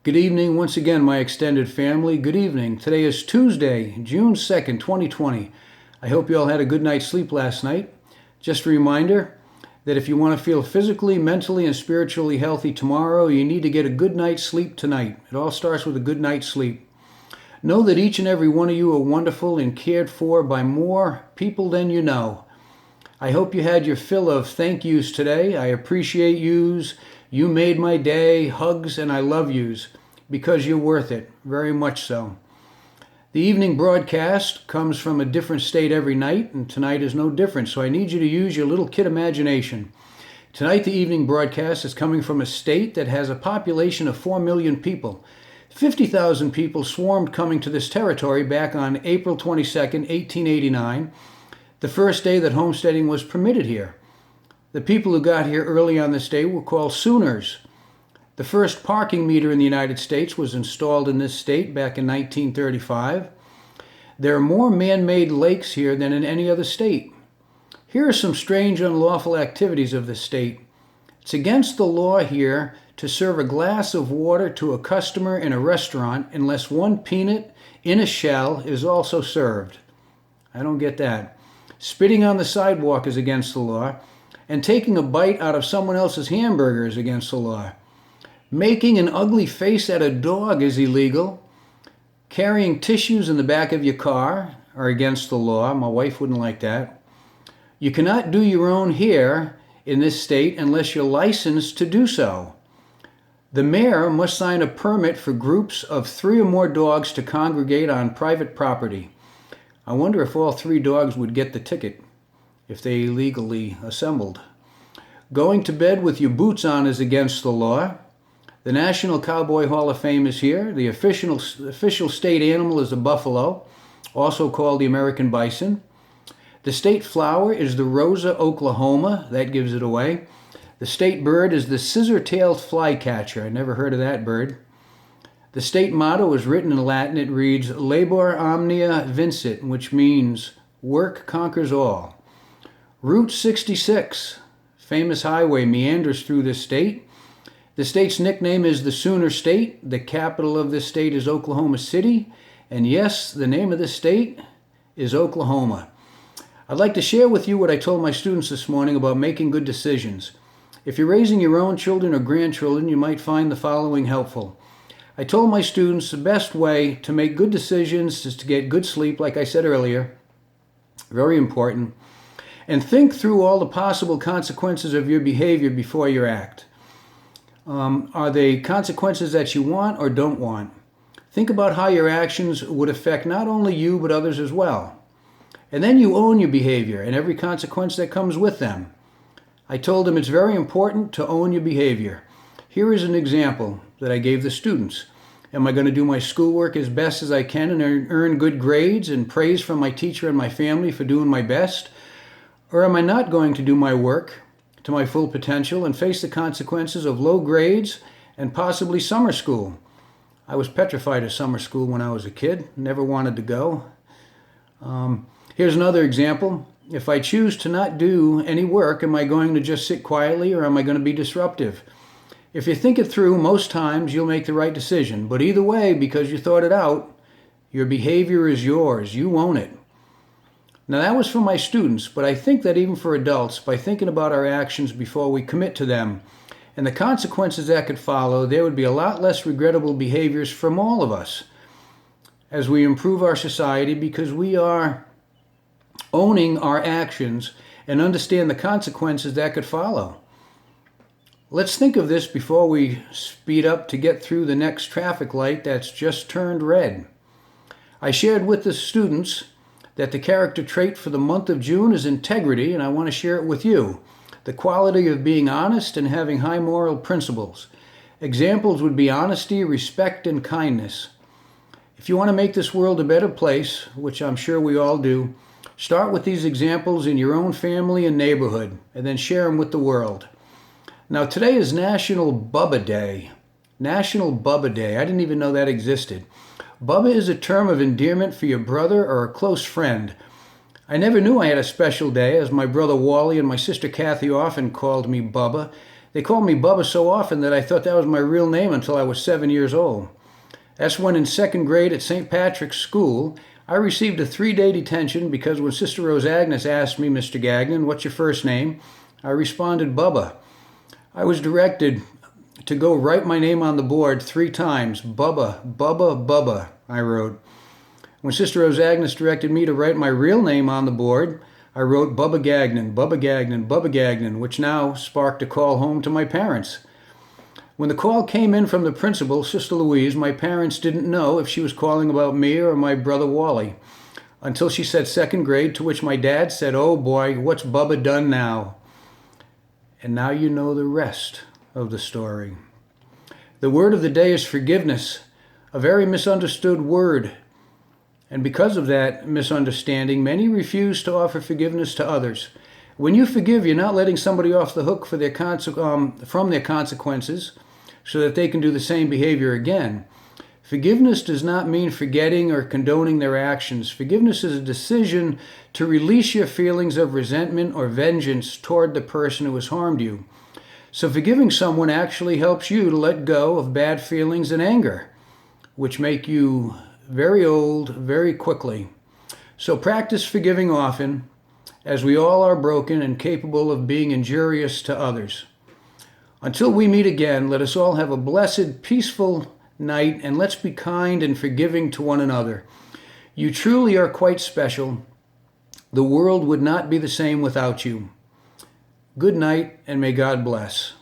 Good evening once again, my extended family. Good evening. Today is Tuesday, June 2nd, 2020. I hope you all had a good night's sleep last night. Just a reminder that if you want to feel physically, mentally, and spiritually healthy tomorrow, you need to get a good night's sleep tonight. It all starts with a good night's sleep. Know that each and every one of you are wonderful and cared for by more people than you know. I hope you had your fill of thank yous today. I appreciate yous. You made my day. Hugs and I love yous because you're worth it. Very much so. The evening broadcast comes from a different state every night, and tonight is no different, so I need you to use your little kid imagination. Tonight, the evening broadcast is coming from a state that has a population of 4 million people. 50,000 people swarmed coming to this territory back on April 22nd, 1889, the first day that homesteading was permitted here. The people who got here early on this day were called Sooners. The first parking meter in the United States was installed in this state back in 1935. There are more man-made lakes here than in any other state. Here are some strange, unlawful activities of this state. It's against the law here to serve a glass of water to a customer in a restaurant unless one peanut in a shell is also served. I don't get that. Spitting on the sidewalk is against the law, and taking a bite out of someone else's hamburger is against the law. Making an ugly face at a dog is illegal. Carrying tissues in the back of your car are against the law. My wife wouldn't like that. You cannot do your own hair in this state unless you're licensed to do so. The mayor must sign a permit for groups of 3 or more dogs to congregate on private property. I wonder if all 3 dogs would get the ticket if they illegally assembled. Going to bed with your boots on is against the law. The National Cowboy Hall of Fame is here. The official state animal is the buffalo, also called the American bison. The state flower is the Rosa oklahoma. That gives it away. The state bird is the scissor-tailed flycatcher. I never heard of that bird. The state motto is written in Latin. It reads, Labor omnia vincit, which means work conquers all. Route 66, famous highway, meanders through this state. The state's nickname is the Sooner State. The capital of this state is Oklahoma City. And yes, the name of this state is Oklahoma. I'd like to share with you what I told my students this morning about making good decisions. If you're raising your own children or grandchildren, you might find the following helpful. I told my students the best way to make good decisions is to get good sleep, like I said earlier. Very important. And think through all the possible consequences of your behavior before you act. Are they consequences that you want or don't want? Think about how your actions would affect not only you but others as well. And then you own your behavior and every consequence that comes with them. I told them it's very important to own your behavior. Here is an example that I gave the students. Am I going to do my schoolwork as best as I can and earn good grades and praise from my teacher and my family for doing my best? Or am I not going to do my work to my full potential and face the consequences of low grades and possibly summer school? I was petrified of summer school when I was a kid. Never wanted to go. Here's another example. If I choose to not do any work, am I going to just sit quietly or am I going to be disruptive? If you think it through, most times you'll make the right decision. But either way, because you thought it out, your behavior is yours. You own it. Now that was for my students, but I think that even for adults, by thinking about our actions before we commit to them and the consequences that could follow, there would be a lot less regrettable behaviors from all of us as we improve our society because we are owning our actions and understand the consequences that could follow. Let's think of this before we speed up to get through the next traffic light that's just turned red. I shared with the students that the character trait for the month of June is integrity, and I want to share it with you. The quality of being honest and having high moral principles. Examples would be honesty, respect, and kindness. If you want to make this world a better place, which I'm sure we all do, start with these examples in your own family and neighborhood, and then share them with the world. Now, today is National Bubba Day. National Bubba Day. I didn't even know that existed. Bubba is a term of endearment for your brother or a close friend. I never knew I had a special day, as my brother Wally and my sister Kathy often called me Bubba. They called me Bubba so often that I thought that was my real name until I was 7 years old. That's when in second grade at St. Patrick's School, I received a 3-day detention because when Sister Rose Agnes asked me, Mr. Gagnon, what's your first name? I responded, Bubba. I was directed to go write my name on the board 3 times. Bubba, Bubba, Bubba, I wrote. When Sister Rose Agnes directed me to write my real name on the board, I wrote Bubba Gagnon, Bubba Gagnon, Bubba Gagnon, which now sparked a call home to my parents. When the call came in from the principal, Sister Louise, my parents didn't know if she was calling about me or my brother Wally, until she said second grade, to which my dad said, oh boy, what's Bubba done now? And now you know the rest of the story. The word of the day is forgiveness, a very misunderstood word. And because of that misunderstanding, many refuse to offer forgiveness to others. When you forgive, you're not letting somebody off the hook for from their consequences so that they can do the same behavior again. Forgiveness does not mean forgetting or condoning their actions. Forgiveness is a decision to release your feelings of resentment or vengeance toward the person who has harmed you. So forgiving someone actually helps you to let go of bad feelings and anger, which make you very old very quickly. So practice forgiving often, as we all are broken and capable of being injurious to others. Until we meet again, let us all have a blessed, peaceful night, and let's be kind and forgiving to one another. You truly are quite special. The world would not be the same without you. Good night, and may God bless.